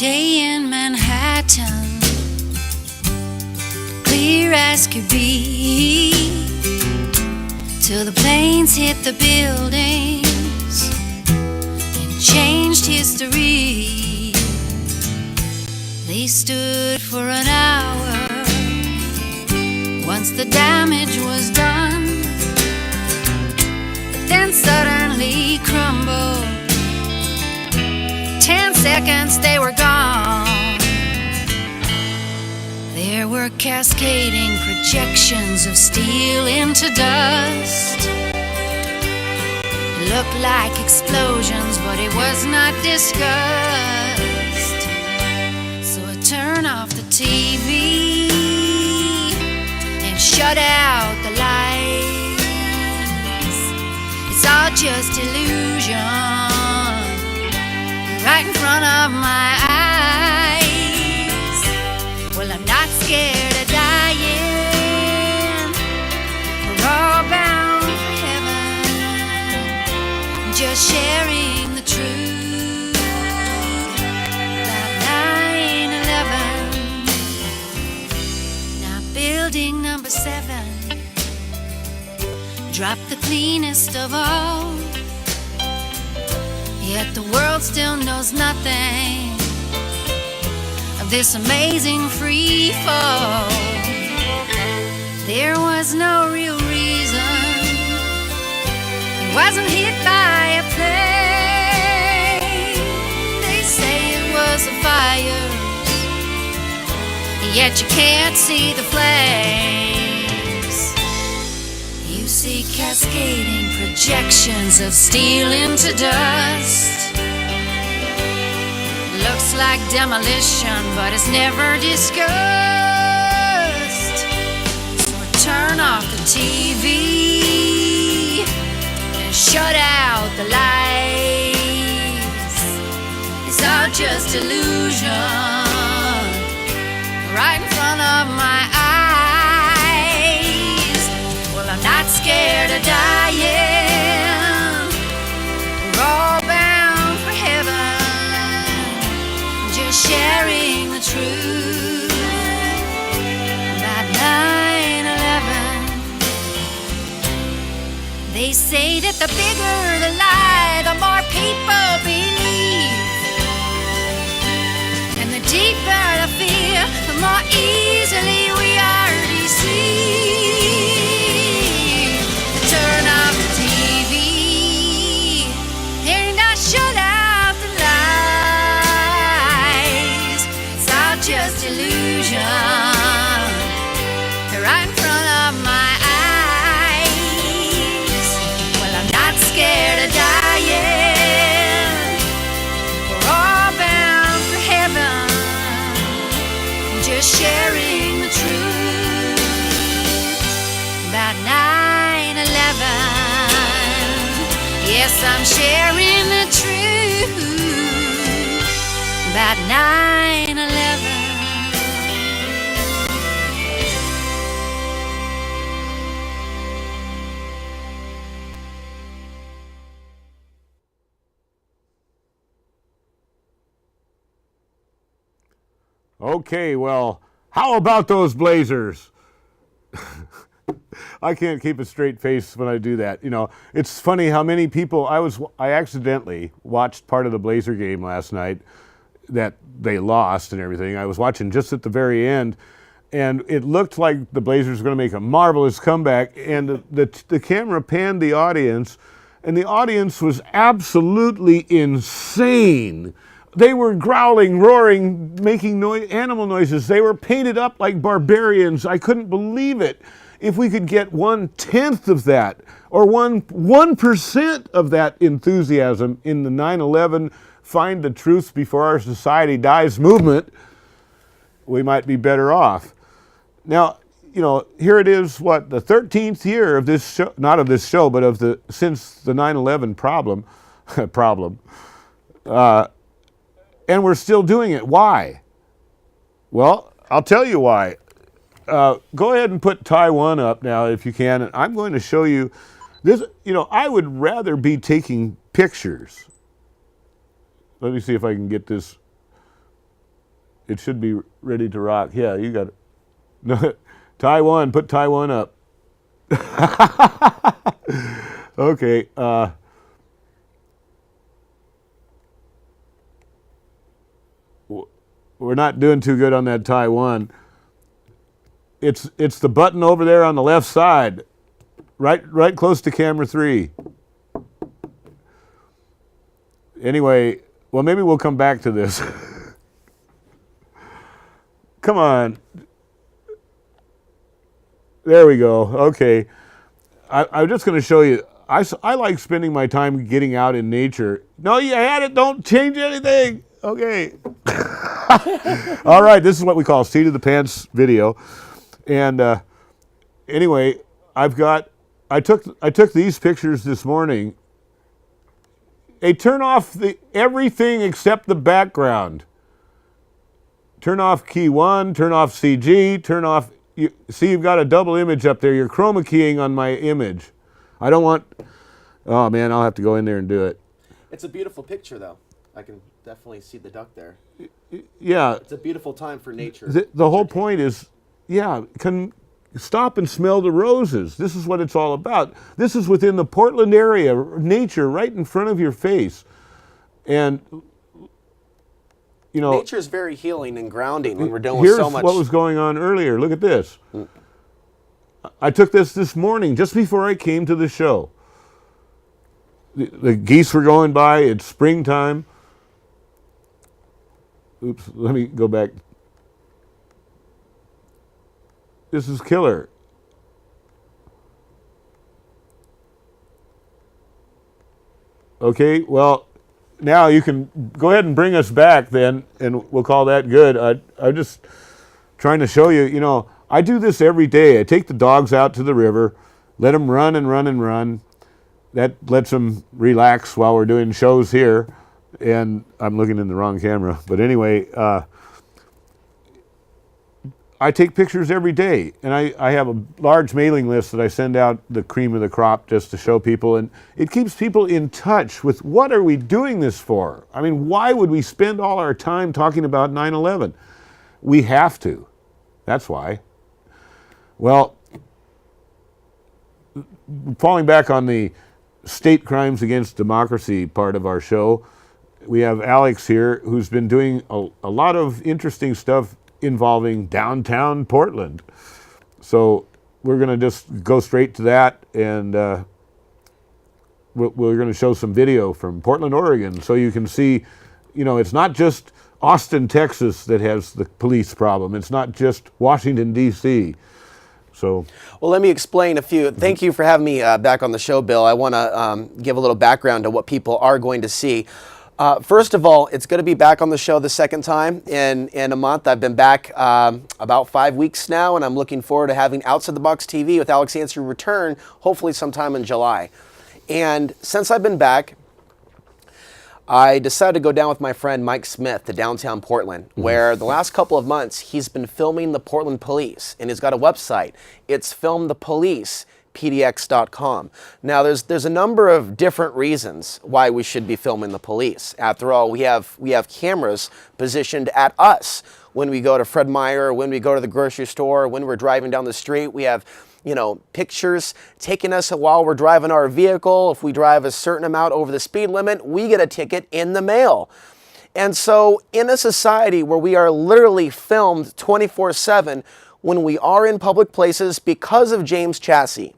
day in Manhattan, clear as could be, till the planes hit the buildings and changed history. They stood for an hour once the damage was done, but then suddenly crumbled. 10 seconds they were gone. There were cascading projections of steel into dust. It looked like explosions, but it was not discussed. So I turned off the TV and shut out the lights. It's all just illusion right in front of my eyes. Well, I'm not scared of dying. We're all bound for heaven, just sharing the truth about 9/11. Now building number 7 dropped the cleanest of all, yet the world still knows nothing of this amazing free fall. There was no real reason. It wasn't hit by a plane. They say it was a fire, yet you can't see the flames. You see cascading projections of steel into dust. Looks like demolition, but it's never discussed. So I turn off the TV and shut out the lights. It's all just illusion right in front of my eyes. Well, I'm not scared of dying. We're all bound for heaven, just sharing the truth about 9/11. They say that the bigger the lie, the more people believe, and the deeper the fear, the more easily we are deceived. Turn off the TV and I shut out the lights. It's all just illusion right in front of my eyes. Well, I'm not scared of dying. We're all bound for heaven, just sharing the truth about 9/11. Yes, I'm sharing the truth about 9/11. Okay, well, how about those Blazers? I can't keep a straight face when I do that. You know, it's funny how many people, I accidentally watched part of the Blazer game last night that they lost and everything. I was watching just at the very end, and it looked like the Blazers were going to make a marvelous comeback, and the camera panned the audience, and the audience was absolutely insane. They were growling, roaring, making animal noises. They were painted up like barbarians. I couldn't believe it. If we could get 1/10 of that, or 1% of that enthusiasm in the 9/11 Find the Truth Before Our Society Dies movement, we might be better off. Now, you know, here it is, what, the 13th year of this show, not of this show, but since the 9/11 problem, and we're still doing it. Why? Well, I'll tell you why. Go ahead and put Taiwan up now if you can, and I'm going to show you this. You know, I would rather be taking pictures. Let me see if I can get this It should be ready to rock. Yeah, you got it. No, Taiwan, put Taiwan up. Okay. We're not doing too good on that Taiwan. It's the button over there on the left side, right close to camera 3. Anyway, well, maybe we'll come back to this. Come on. There we go. Okay. I'm just going to show you. I like spending my time getting out in nature. No, you had it. Don't change anything. Okay. All right. This is what we call seat of the pants video. And anyway, I took these pictures this morning. Hey, turn off everything except the background. Turn off key 1, turn off CG, turn off, see you've got a double image up there. You're chroma keying on my image. I don't want, oh man, I'll have to go in there and do it. It's a beautiful picture though. I can definitely see the duck there. Yeah. It's a beautiful time for nature. The whole point is, yeah, stop and smell the roses. This is what it's all about. This is within the Portland area, nature right in front of your face. And, you know, nature is very healing and grounding when we're dealing with so much. Here's what was going on earlier. Look at this. I took this morning just before I came to the show. The geese were going by. It's springtime. Oops, let me go back. This is killer. Okay, well, now you can go ahead and bring us back then, and we'll call that good. I'm just trying to show you, you know, I do this every day. I take the dogs out to the river, let them run and run and run. That lets them relax while we're doing shows here. And I'm looking in the wrong camera. But anyway, I take pictures every day, and I have a large mailing list that I send out, the cream of the crop, just to show people, and it keeps people in touch with what are we doing this for? I mean, why would we spend all our time talking about 9/11? We have to. That's why. Well, falling back on the state crimes against democracy part of our show, we have Alex here who's been doing a lot of interesting stuff involving downtown Portland. So we're going to just go straight to that, and we're going to show some video from Portland, Oregon, so you can see, you know, it's not just Austin, Texas that has the police problem. It's not just Washington, D.C. So, well, let me explain a few. Thank you for having me back on the show, Bill. I want to give a little background to what people are going to see. First of all, it's going to be back on the show the second time in a month. I've been back about 5 weeks now, and I'm looking forward to having Outside the Box TV with Alex Ansary return, hopefully sometime in July. And since I've been back, I decided to go down with my friend Mike Smith to downtown Portland, where the last couple of months he's been filming the Portland police, and he's got a website. It's filmthepolicepdx.com. Now, there's a number of different reasons why we should be filming the police. After all, we have cameras positioned at us when we go to Fred Meyer, when we go to the grocery store, when we're driving down the street. We have, you know, pictures taking us while we're driving our vehicle. If we drive a certain amount over the speed limit, we get a ticket in the mail. And so in a society where we are literally filmed 24/7, when we are in public places, because of James Chassie,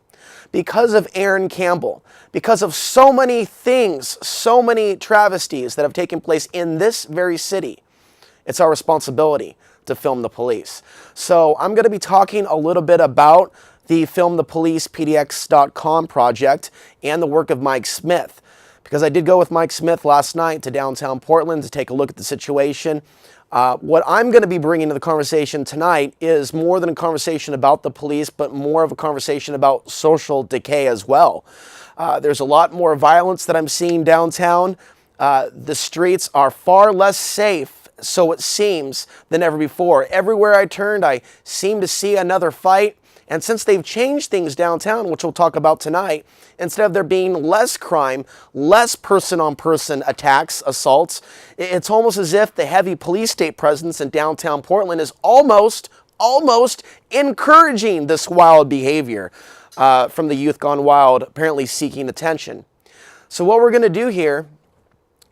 because of Aaron Campbell, because of so many things, so many travesties that have taken place in this very city, it's our responsibility to film the police. So I'm going to be talking a little bit about the filmthepolicepdx.com project and the work of Mike Smith, because I did go with Mike Smith last night to downtown Portland to take a look at the situation. What I'm going to be bringing to the conversation tonight is more than a conversation about the police, but more of a conversation about social decay as well. There's a lot more violence that I'm seeing downtown. The streets are far less safe, so it seems, than ever before. Everywhere I turned, I seem to see another fight. And since they've changed things downtown, which we'll talk about tonight, instead of there being less crime, less person-on-person attacks, assaults, it's almost as if the heavy police state presence in downtown Portland is almost encouraging this wild behavior from the youth gone wild, apparently seeking attention. So what we're going to do here,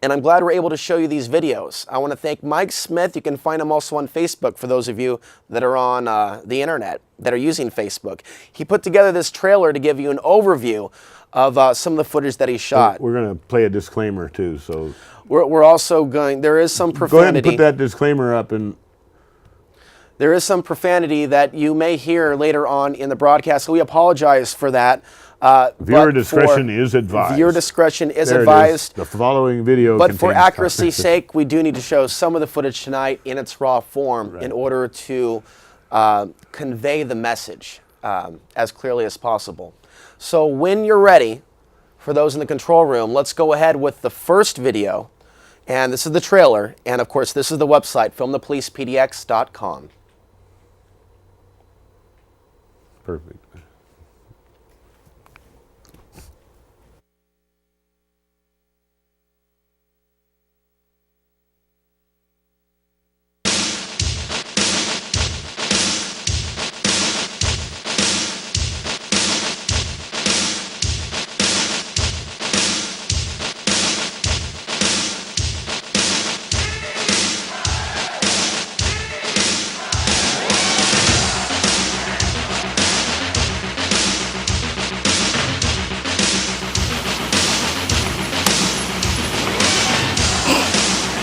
and I'm glad we're able to show you these videos. I want to thank Mike Smith. You can find him also on Facebook for those of you that are on the internet, that are using Facebook. He put together this trailer to give you an overview of some of the footage that he shot. We're going to play a disclaimer too. So we're also going, there is some profanity. Go ahead and put that disclaimer up. And there is some profanity that you may hear later on in the broadcast, so we apologize for that. Viewer discretion is advised. Viewer discretion is there advised. The following video But for contains accuracy's sake, we do need to show some of the footage tonight in its raw form in order to convey the message as clearly as possible. So when you're ready, for those in the control room, let's go ahead with the first video. And this is the trailer. And of course, this is the website, filmthepolicepdx.com. Perfect.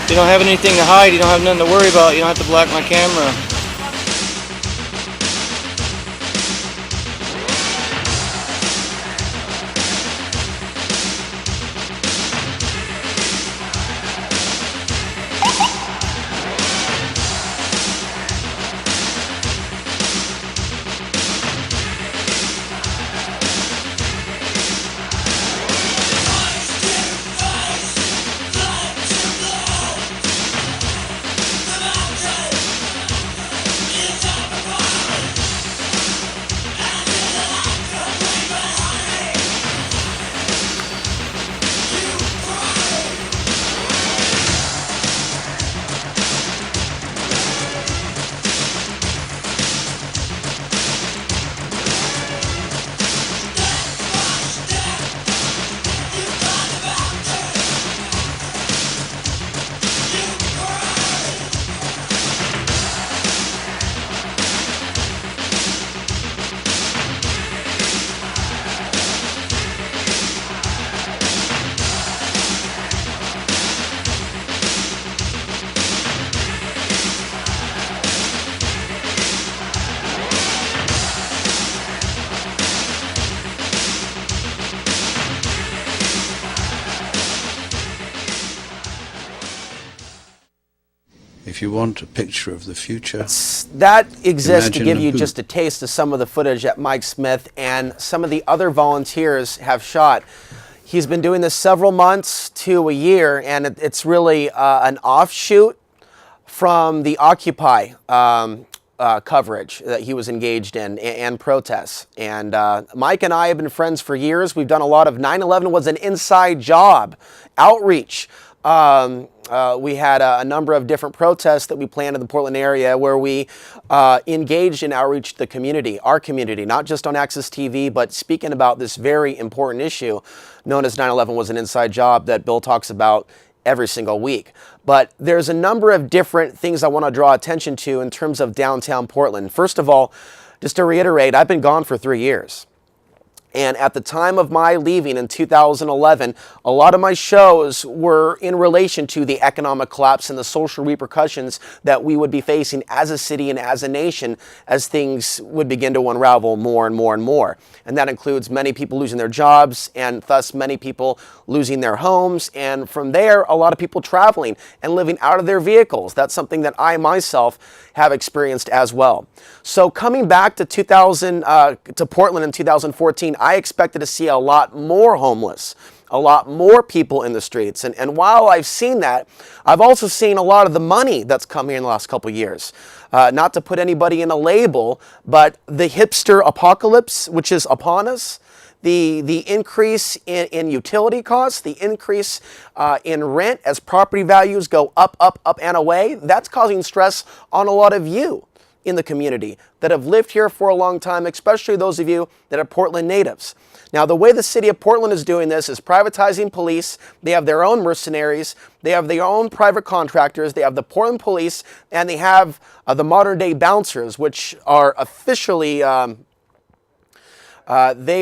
You don't have anything to hide, you don't have nothing to worry about, you don't have to black my camera. If you want a picture of the future, that exists to give you who- just a taste of some of the footage that Mike Smith and some of the other volunteers have shot. He's been doing this several months to a year, and it's really an offshoot from the Occupy coverage that he was engaged in and protests. And Mike and I have been friends for years. We've done a lot of 9/11 was an inside job outreach. We had a number of different protests that we planned in the Portland area where we engaged in outreach to the community, our community, not just on Access TV, but speaking about this very important issue known as 9/11 was an inside job that Bill talks about every single week. But there's a number of different things I want to draw attention to in terms of downtown Portland. First of all, just to reiterate, I've been gone for 3 years. And at the time of my leaving in 2011, a lot of my shows were in relation to the economic collapse and the social repercussions that we would be facing as a city and as a nation as things would begin to unravel more and more and more. And that includes many people losing their jobs and thus many people losing their homes. And from there, a lot of people traveling and living out of their vehicles. That's something that I myself have experienced as well. So coming back to Portland in 2014, I expected to see a lot more homeless. a lot more people in the streets. And while I've seen that, I've also seen a lot of the money that's come here in the last couple of years. Not to put anybody in a label, but the hipster apocalypse, which is upon us, the increase in utility costs, the increase in rent as property values go up, up, up and away, that's causing stress on a lot of you in the community that have lived here for a long time, especially those of you that are Portland natives. Now, the way the city of Portland is doing this is privatizing police. They have their own mercenaries. They have their own private contractors. They have the Portland police, and they have the modern day bouncers, which are officially, they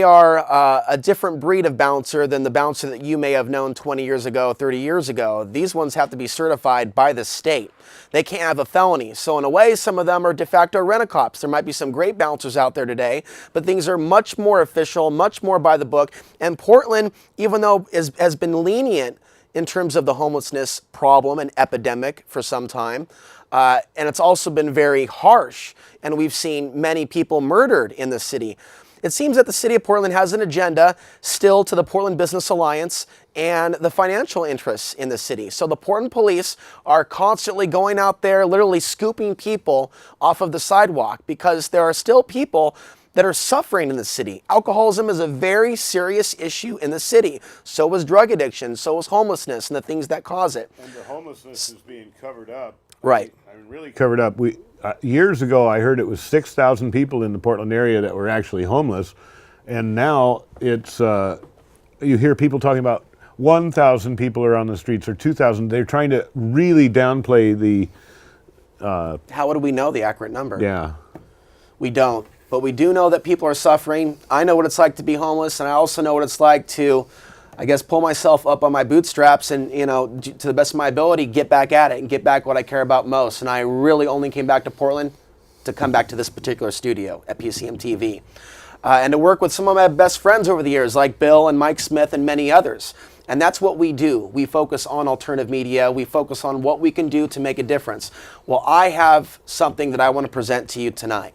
are a different breed of bouncer than the bouncer that you may have known 20 years ago, 30 years ago. These ones have to be certified by the state. They can't have a felony. So in a way, some of them are de facto rent-a-cops. There might be some great bouncers out there today, but things are much more official, much more by the book. And Portland, even though has been lenient in terms of the homelessness problem and epidemic for some time, and it's also been very harsh, and we've seen many people murdered in the city. It seems that the city of Portland has an agenda still to the Portland Business Alliance and the financial interests in the city. So the Portland police are constantly going out there, literally scooping people off of the sidewalk because there are still people that are suffering in the city. Alcoholism is a very serious issue in the city. So is drug addiction, so is homelessness and the things that cause it. And the homelessness is being covered up. Right. I mean, really covered up. Years ago, I heard it was 6,000 people in the Portland area that were actually homeless, and now it's you hear people talking about 1,000 people are on the streets or 2,000. They're trying to really downplay the. How do we know the accurate number? Yeah. We don't, but we do know that people are suffering. I know what it's like to be homeless, and I also know what it's like to, I guess, pull myself up on my bootstraps and, you know, to the best of my ability, get back at it and get back what I care about most. And I really only came back to Portland to come back to this particular studio at PCM TV. And to work with some of my best friends over the years, like Bill and Mike Smith and many others. And that's what we do. We focus on alternative media. We focus on what we can do to make a difference. Well, I have something that I want to present to you tonight.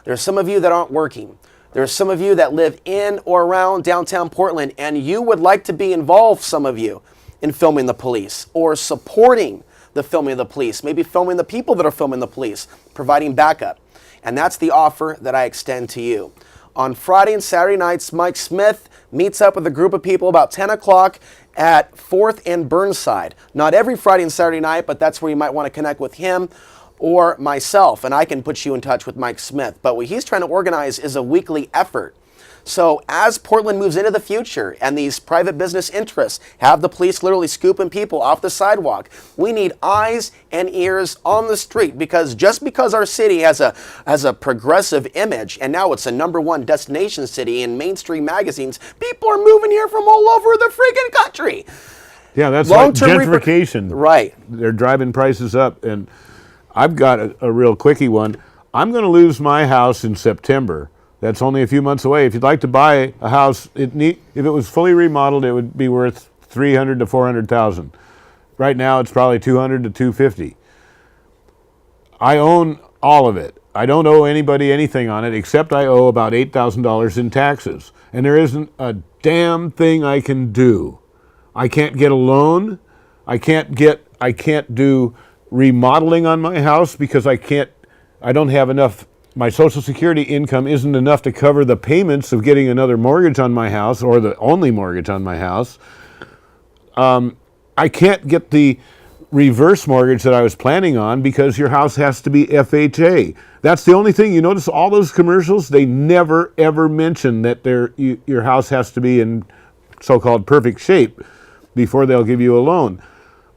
There are some of you that aren't working. There are some of you that live in or around downtown Portland, and you would like to be involved, some of you, in filming the police or supporting the filming of the police, maybe filming the people that are filming the police, providing backup. And that's the offer that I extend to you. On Friday and Saturday nights, Mike Smith meets up with a group of people about 10 o'clock at 4th and Burnside. Not every Friday and Saturday night, but that's where you might want to connect with him or myself, and I can put you in touch with Mike Smith. But what he's trying to organize is a weekly effort. So as Portland moves into the future and these private business interests have the police literally scooping people off the sidewalk, we need eyes and ears on the street, because just because our city has a progressive image and now it's a #1 destination city in mainstream magazines, people are moving here from all over the freaking country. Yeah, that's like gentrification. Right. They're driving prices up, and I've got a real quickie one. I'm going to lose my house in September. That's only a few months away. If you'd like to buy a house, if it was fully remodeled, it would be worth $300,000 to $400,000. Right now, it's probably $200,000 to $250,000. I own all of it. I don't owe anybody anything on it, except I owe about $8,000 in taxes. And there isn't a damn thing I can do. I can't get a loan. I can't do remodeling on my house because I don't have enough. My Social Security income isn't enough to cover the payments of getting another mortgage on my house, or the only mortgage on my house. I can't get the reverse mortgage that I was planning on because your house has to be FHA. That's the only thing. You notice all those commercials, they never ever mention that your house has to be in so-called perfect shape before they'll give you a loan.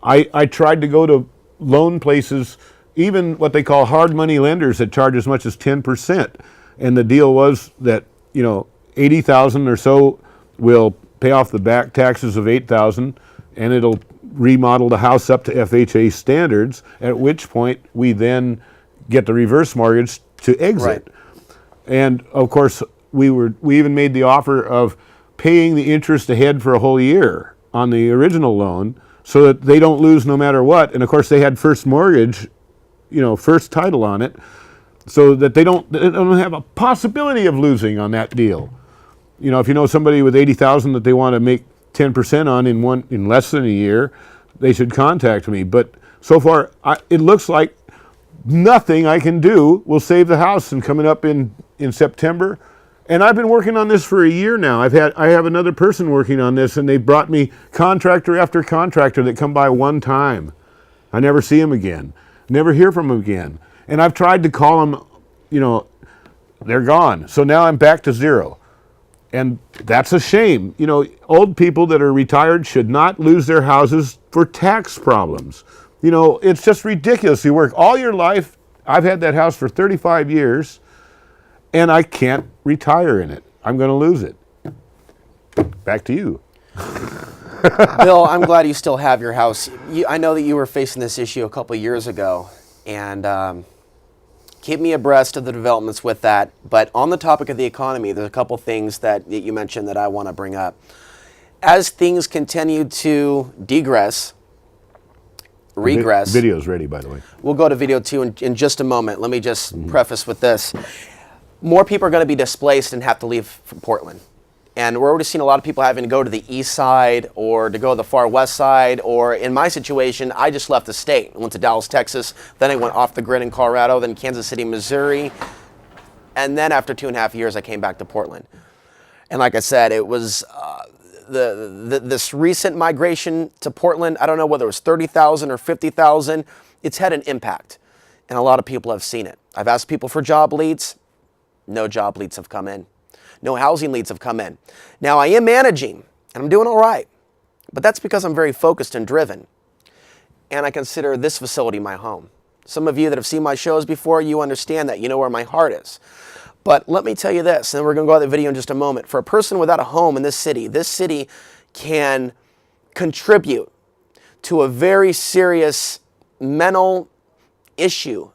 I tried to go to loan places, even what they call hard money lenders that charge as much as 10%. And the deal was that, $80,000 or so will pay off the back taxes of $8,000, and it'll remodel the house up to FHA standards, at which point we then get the reverse mortgage to exit. Right. And of course, we even made the offer of paying the interest ahead for a whole year on the original loan so that they don't lose no matter what. And of course, they had first mortgage, first title on it, so that they don't have a possibility of losing on that deal. If you know somebody with $80,000 that they want to make 10% on in less than a year, they should contact me. But so far, it looks like nothing I can do will save the house. And coming up in September, and I've been working on this for a year now. I have another person working on this, and they brought me contractor after contractor that come by one time. I never see them again, never hear from them again. And I've tried to call them, you know, they're gone. So now I'm back to zero. And that's a shame. You know, old people that are retired should not lose their houses for tax problems. You know, it's just ridiculous. You work all your life. I've had that house for 35 years, and I can't retire in it. I'm going to lose it. Back to you. Bill, I'm glad you still have your house. I know that you were facing this issue a couple years ago, and keep me abreast of the developments with that. But on the topic of the economy, there's a couple things that you mentioned that I want to bring up. As things continue to regress. Video's ready, by the way. We'll go to video 2 in just a moment. Let me just preface with this. More people are going to be displaced and have to leave from Portland. And we're already seeing a lot of people having to go to the east side or to go to the far west side. Or in my situation, I just left the state. I went to Dallas, Texas. Then I went off the grid in Colorado, then Kansas City, Missouri. And then after 2.5 years, I came back to Portland. And like I said, it was this recent migration to Portland. I don't know whether it was 30,000 or 50,000. It's had an impact. And a lot of people have seen it. I've asked people for job leads. No job leads have come in. No housing leads have come in. Now, I am managing, and I'm doing all right. But that's because I'm very focused and driven. And I consider this facility my home. Some of you that have seen my shows before, you understand that. You know where my heart is. But let me tell you this, and we're going to go to the video in just a moment. For a person without a home in this city can contribute to a very serious mental issue,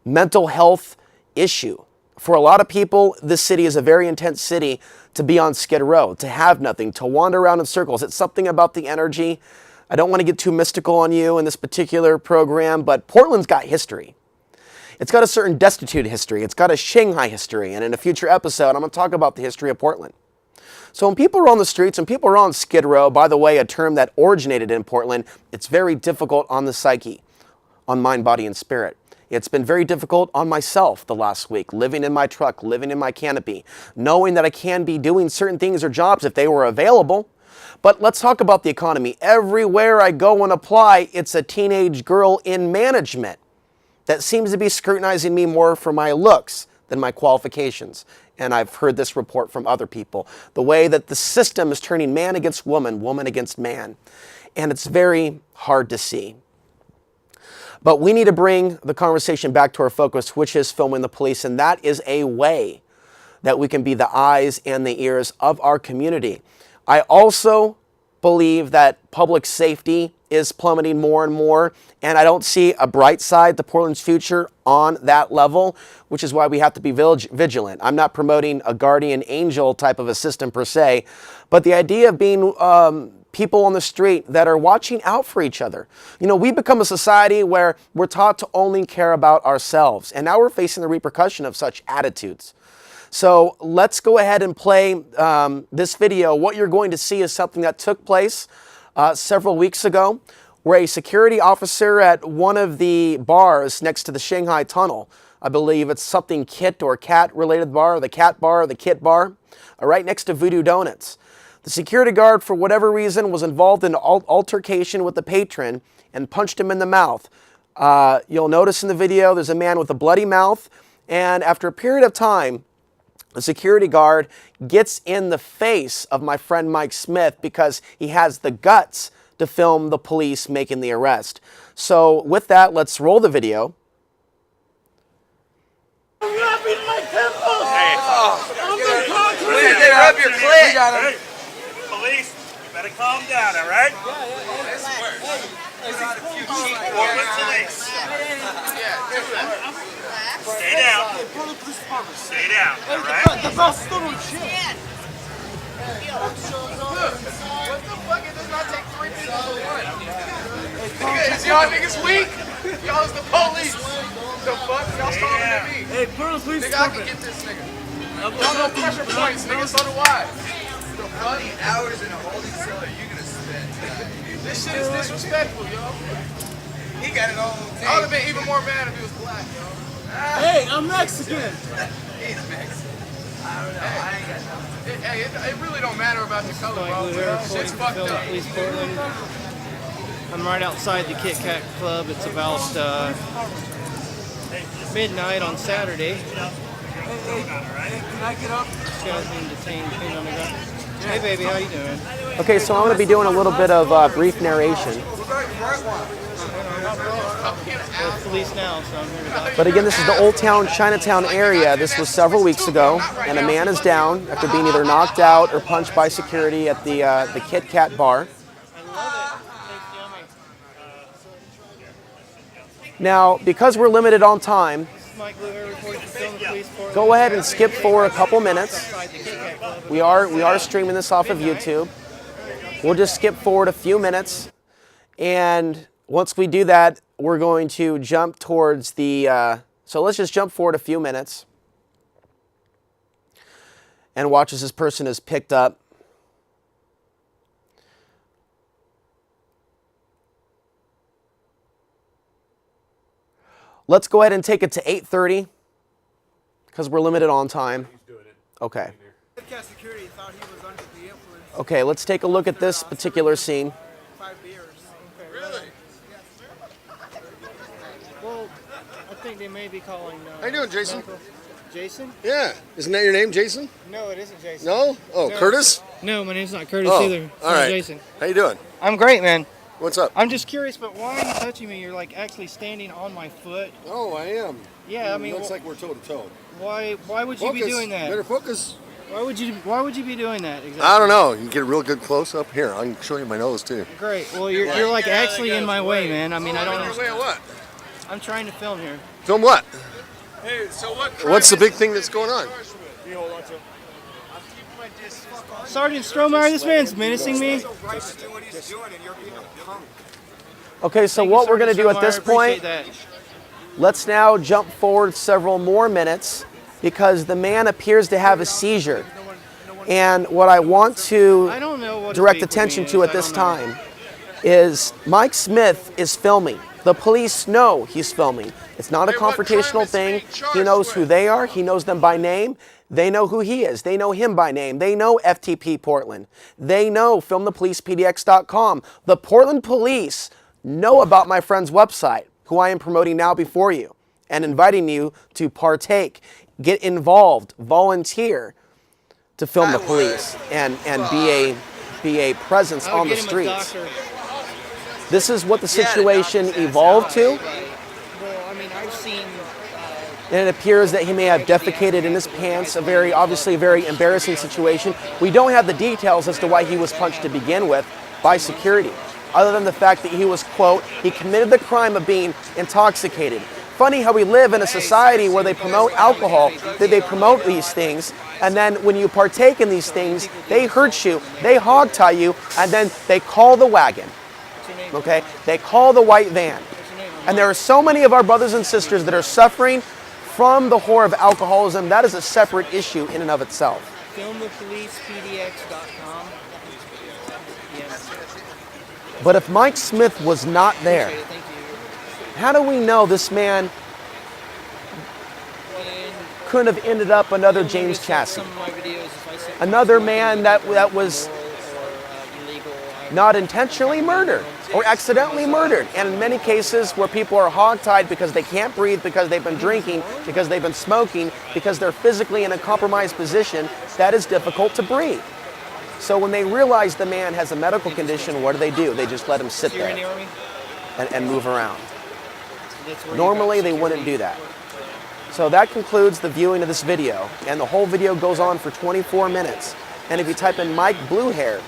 mental health issue. For a lot of people, this city is a very intense city to be on Skid Row, to have nothing, to wander around in circles. It's something about the energy. I don't want to get too mystical on you in this particular program, but Portland's got history. It's got a certain destitute history. It's got a Shanghai history. And in a future episode, I'm going to talk about the history of Portland. So when people are on the streets and people are on Skid Row, by the way, a term that originated in Portland, it's very difficult on the psyche, on mind, body, and spirit. It's been very difficult on myself the last week, living in my truck, living in my canopy, knowing that I can be doing certain things or jobs if they were available. But let's talk about the economy. Everywhere I go and apply, it's a teenage girl in management that seems to be scrutinizing me more for my looks than my qualifications. And I've heard this report from other people. The way that the system is turning man against woman, woman against man. And it's very hard to see. But we need to bring the conversation back to our focus, which is filming the police. And that is a way that we can be the eyes and the ears of our community. I also believe that public safety is plummeting more and more. And I don't see a bright side to Portland's future on that level, which is why we have to be vigilant. I'm not promoting a guardian angel type of a system per se, but the idea of being people on the street that are watching out for each other. You know, we become a society where we're taught to only care about ourselves. And now we're facing the repercussion of such attitudes. So let's go ahead and play this video. What you're going to see is something that took place several weeks ago, where a security officer at one of the bars next to the Shanghai Tunnel, I believe it's something Kit or Cat related bar, the Cat bar, the Kit bar, right next to Voodoo Donuts. The security guard, for whatever reason, was involved in an altercation with the patron and punched him in the mouth. You'll notice in the video there's a man with a bloody mouth, and after a period of time, the security guard gets in the face of my friend Mike Smith because he has the guts to film the police making the arrest. So with that, let's roll the video. I'm rapping my temples! Please, they rub your clit! Hey, police, you better calm down, all right? Portland police. Stay down. Stay down, all right? What the fuck? It does not take 3 people to win. Is y'all niggas weak? Y'all is the police. The fuck? Y'all stalking at me. Hey, Portland police. Nigga, I can get this nigga. Y'all know pressure points, nigga, so do I. The How many hours in a holding cell are you gonna spend? This shit is disrespectful, yo. He got it all. I would have been even more mad if he was black, yo. Hey, I'm Mexican. He's Mexican. I don't know. I ain't got nothing. It really don't matter about the color, bro. Shit's fucked up. Police Portland. I'm right outside the Kit Kat Club. It's about midnight on Saturday. Can I get up? This guy's being detained, pinned on the ground. Hey, baby, how you doing? Okay, so I'm going to be doing a little bit of brief narration. We're police now, so I'm here to document. But again, this is the Old Town, Chinatown area. This was several weeks ago, and a man is down after being either knocked out or punched by security at the Kit Kat bar. I love it. Tastes yummy. Now, because we're limited on time, This is Mike Bluehair reporting from Film the Police Portland. go ahead and skip forward a couple minutes. Outside the Kit Kat Club. We are streaming this off of YouTube. We'll just skip forward a few minutes, and once we do that, we're going to jump towards the. So let's just jump forward a few minutes and watch as this person is picked up. Let's go ahead and take it to 8:30 because we're limited on time. Okay. Security thought he was under the influence. Okay, let's take a look at this particular scene. 5 beers. Really? Well, I think they may be calling. How you doing, Jason? Jason? Yeah. Isn't that your name, Jason? No, it isn't Jason. No? Oh, No. Curtis? No, my name's not Curtis Oh, either. It's all not right. Jason. How you doing? I'm great, man. What's up? I'm just curious, but why are you touching me? You're like actually standing on my foot. Oh, I am. Yeah, I mean, looks like we're toe to toe. why would you be doing that? Better focus. Why would you be doing that exactly? I don't know. You can get a real good close up here. I can show you my nose too. Great. Well, you're like actually in my way, man. I mean, I don't Wait, understand. what? I'm trying to film here. Film what? Hey, so what? What's the big thing that's going on? Sergeant Strohmeyer, this man's menacing me. Okay, so Thank you, what we're going to Sergeant do at this Strohmeyer. I point, appreciate that. let's now jump forward several more minutes because the man appears to have a seizure. And what I want to I don't know what direct his beef with attention me to is. at I this don't know. time is Mike Smith is filming. The police know he's filming. It's not a Hey, what crime confrontational is thing. he being charged He knows who with? they are. He knows them by name. They know who he is. They know him by name. They know FTP Portland. They know filmthepolicepdx.com. The Portland police know about my friend's website, who I am promoting now before you and inviting you to partake, get involved, volunteer to film the police and be a presence I would on the get him a streets. doctor. This is what the situation evolved to. Well, I mean, I've seen. And it appears that he may have defecated in his pants, obviously a very embarrassing situation. We don't have the details as to why he was punched to begin with by security, other than the fact that he was, quote, he committed the crime of being intoxicated. Funny how we live in a society where they promote alcohol, that they promote these things, and then when you partake in these things, they hurt you, they hog tie you, and then they call the wagon, okay? They call the white van. And there are so many of our brothers and sisters that are suffering from the horror of alcoholism. That is a separate issue in and of itself. filmthepolicepdx.com. Yes. But if Mike Smith was not there, Appreciate it, thank you. how do we know this man couldn't have ended up another James Chassie? Some of my videos, if I say Another man that was illegal, not intentionally murdered or accidentally murdered. And in many cases where people are hogtied because they can't breathe, because they've been drinking, because they've been smoking, because they're physically in a compromised position, that is difficult to breathe. So when they realize the man has a medical condition, what do? They just let him sit you're in the there Army? and move around. That's where you Normally got they wouldn't security. do that. So that concludes the viewing of this video, and the whole video goes on for 24 minutes. And if you type in Mike Bluehair,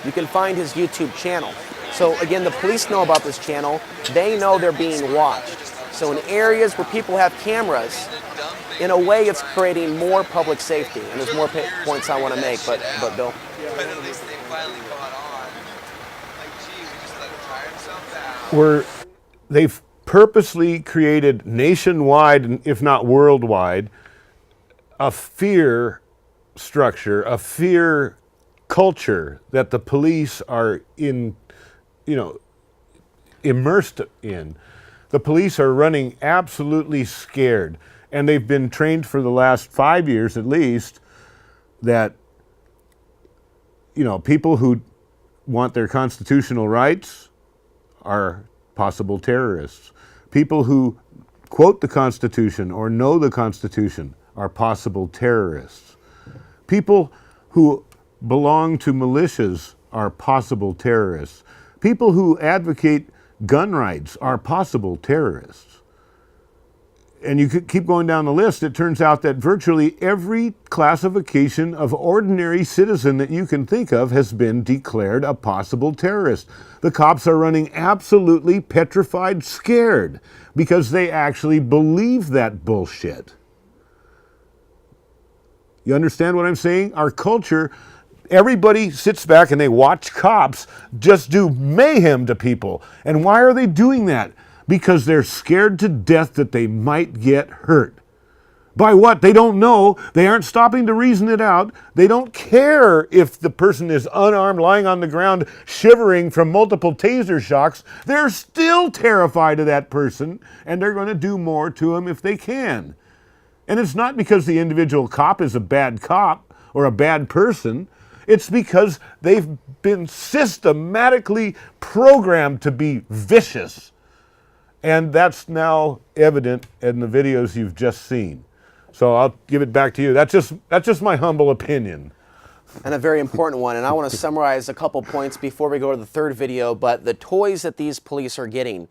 you can find his YouTube channel. So again, the police know about this channel. They know they're being watched. So in areas where people have cameras, in a way it's creating more public safety. And there's more points I want to make, but Bill. But at least they finally caught on. Like, gee, we just let him tire himself out. They've purposely created nationwide, if not worldwide, a fear structure, a fear culture that the police are immersed in. The police are running absolutely scared, and they've been trained for the last 5 years at least that, people who want their constitutional rights are possible terrorists. People who quote the Constitution or know the Constitution are possible terrorists. People who belong to militias are possible terrorists. People who advocate gun rights are possible terrorists. And you could keep going down the list. It turns out that virtually every classification of ordinary citizen that you can think of has been declared a possible terrorist. The cops are running absolutely petrified, scared, because they actually believe that bullshit. You understand what I'm saying? Our culture, everybody sits back and they watch cops just do mayhem to people. And why are they doing that? Because they're scared to death that they might get hurt. By what? They don't know. They aren't stopping to reason it out. They don't care if the person is unarmed, lying on the ground, shivering from multiple taser shocks. They're still terrified of that person, and they're going to do more to him if they can. And it's not because the individual cop is a bad cop or a bad person. It's because they've been systematically programmed to be vicious. And that's now evident in the videos you've just seen. So I'll give it back to you. That's just my humble opinion. And a very important one. And I want to summarize a couple points before we go to the third video. But the toys that these police are getting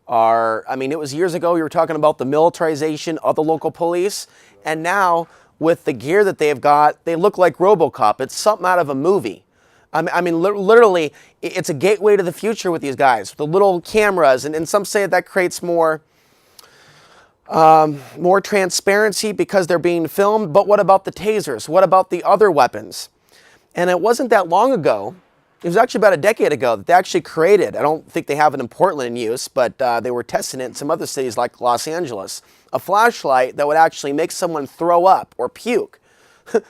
are, it was years ago you were talking about the militarization of the local police. And now with the gear that they've got, they look like RoboCop. It's something out of a movie. Literally, it's a gateway to the future with these guys. The little cameras, and some say that creates more transparency because they're being filmed. But what about the tasers? What about the other weapons? And it wasn't that long ago. It was actually about a decade ago that they actually created, I don't think they have it in Portland in use, but they were testing it in some other cities like Los Angeles, a flashlight that would actually make someone throw up or puke.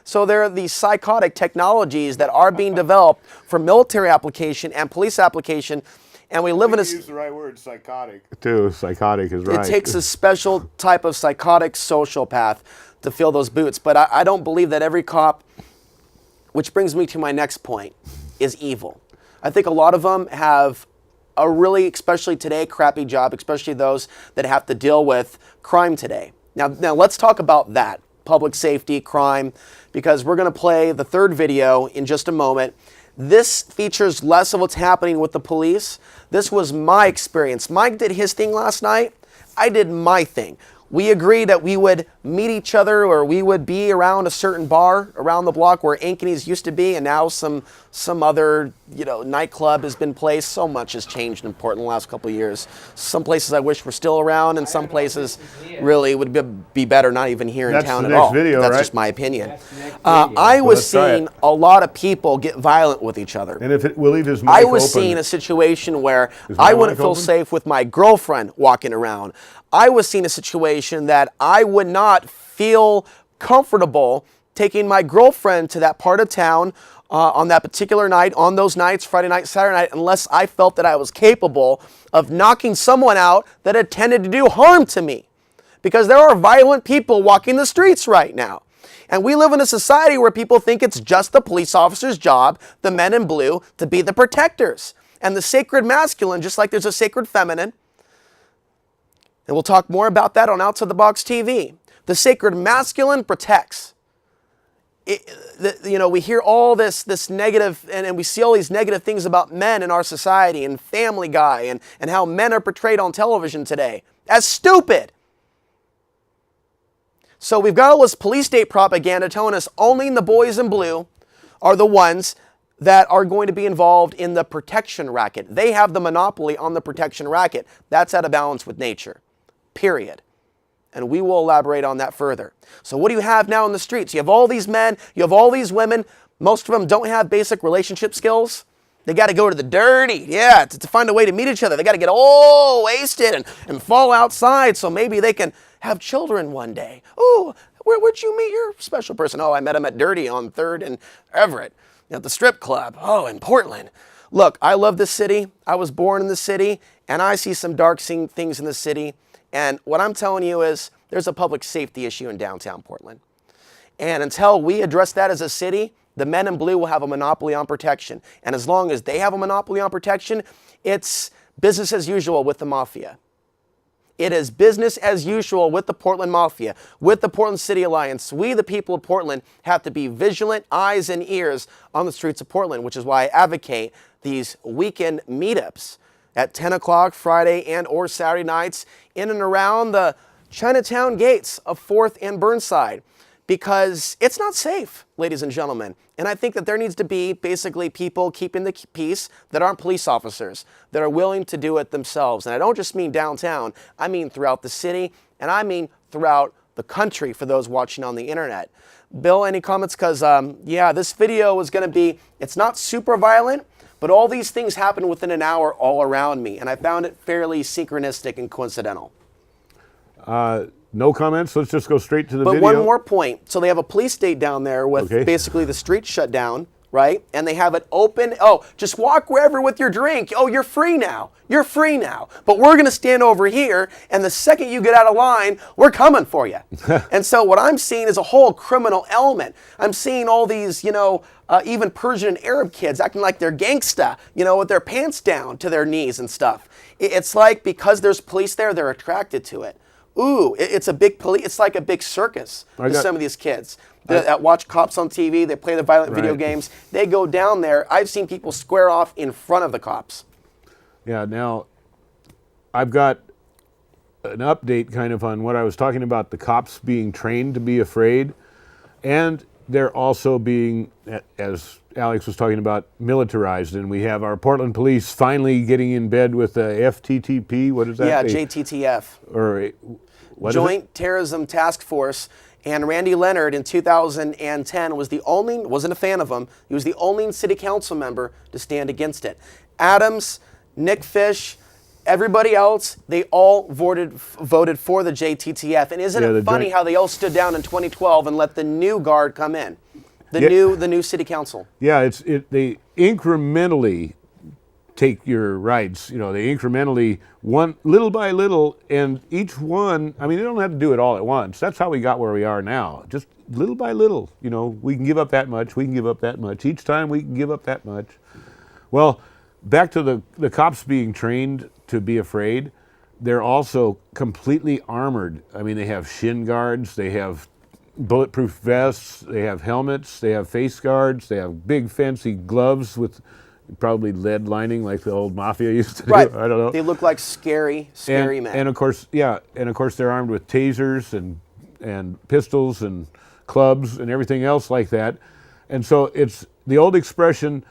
So there are these psychotic technologies that are being developed for military application and police application, and we live in a... You use the right word, psychotic. Too, psychotic is right. It takes a special type of psychotic sociopath to fill those boots, but I don't believe that every cop, which brings me to my next point, is evil. I think a lot of them have a really, especially today, crappy job, especially those that have to deal with crime today. Now let's talk about that. Public safety, crime, because we're going to play the third video in just a moment. This features less of what's happening with the police. This was my experience. Mike did his thing last night. I did my thing. We agreed that we would meet each other, or we would be around a certain bar around the block where Ankeny's used to be, and now some other nightclub has been placed. So much has changed in Portland in the last couple of years. Some places I wish were still around, and some places really would be better not even here in town at all. That's just my opinion. I was seeing a lot of people get violent with each other. And if we'll leave his mic I was open. seeing a situation where I wouldn't feel safe with my girlfriend walking around. I was seeing a situation that I would not feel comfortable taking my girlfriend to that part of town on that particular night, on those nights, Friday night, Saturday night, unless I felt that I was capable of knocking someone out that intended to do harm to me. Because there are violent people walking the streets right now. And we live in a society where people think it's just the police officer's job, the men in blue, to be the protectors. And the sacred masculine, just like there's a sacred feminine, and we'll talk more about that on Outside the Box TV. The sacred masculine protects. We hear all this negative, and we see all these negative things about men in our society and Family Guy and how men are portrayed on television today as stupid. So we've got all this police state propaganda telling us only the boys in blue are the ones that are going to be involved in the protection racket. They have the monopoly on the protection racket. That's out of balance with nature. Period. And we will elaborate on that further. So what do you have now in the streets? You have all these men, you have all these women. Most of them don't have basic relationship skills. They got to go to the dirty, to find a way to meet each other. They got to get all wasted and fall outside so maybe they can have children one day. Oh, where'd you meet your special person? Oh, I met him at Dirty on 3rd and Everett. At the strip club. Oh, in Portland. Look, I love this city. I was born in the city, and I see some dark things in the city. And what I'm telling you is there's a public safety issue in downtown Portland. And until we address that as a city, the men in blue will have a monopoly on protection. And as long as they have a monopoly on protection, it's business as usual with the mafia. It is business as usual with the Portland Mafia, with the Portland City Alliance. We, the people of Portland, have to be vigilant eyes and ears on the streets of Portland, which is why I advocate these weekend meetups at 10 o'clock Friday and or Saturday nights in and around the Chinatown gates of 4th and Burnside, because it's not safe, ladies and gentlemen. And I think that there needs to be basically people keeping the peace that aren't police officers, that are willing to do it themselves. And I don't just mean downtown, I mean throughout the city, and I mean throughout the country for those watching on the internet. Bill, any comments? Because, yeah, this video is going to be, it's not super violent, but all these things happen within an hour all around me, and I found it fairly synchronistic and coincidental. No comments. Let's just go straight to the video. But one more point. So they have a police state down there with basically the streets shut down, right? And they have it open. Oh, just walk wherever with your drink. Oh, you're free now. You're free now. But we're going to stand over here, and the second you get out of line, we're coming for you. And so what I'm seeing is a whole criminal element. I'm seeing all these, you know, even Persian and Arab kids acting like they're gangsta, you know, with their pants down to their knees and stuff. It's like because there's police there, they're attracted to it. Ooh, it's a big it's like a big circus to some of these kids that watch cops on TV, they play the violent video games. They go down there. I've seen people square off in front of the cops. Yeah, now I've got an update kind of on what I was talking about, the cops being trained to be afraid, and they're also being, as Alex was talking about, militarized. And we have our Portland police finally getting in bed with the FTTP. What is that? Yeah, JTTF. Or what Joint Terrorism Task Force. And Randy Leonard in 2010 was the only, wasn't a fan of him, he was the only city council member to stand against it. Adams, Nick Fish, everybody else, they all voted for the JTTF. And isn't it funny how they all stood down in 2012 and let the new guard come in? The new city council. Yeah, they incrementally take your rights. You know, they incrementally, one little by little, and each one, I mean, they don't have to do it all at once. That's how we got where we are now. Just little by little, you know, we can give up that much, we can give up that much. Each time we can give up that much. Well, back to the cops being trained to be afraid. They're also completely armored. I mean, they have shin guards, they have bulletproof vests, they have helmets, they have face guards, they have big fancy gloves with probably lead lining like the old mafia used to do. I don't know. They look like scary men. And of course, they're armed with tasers and pistols and clubs and everything else like that. And so it's the old expression,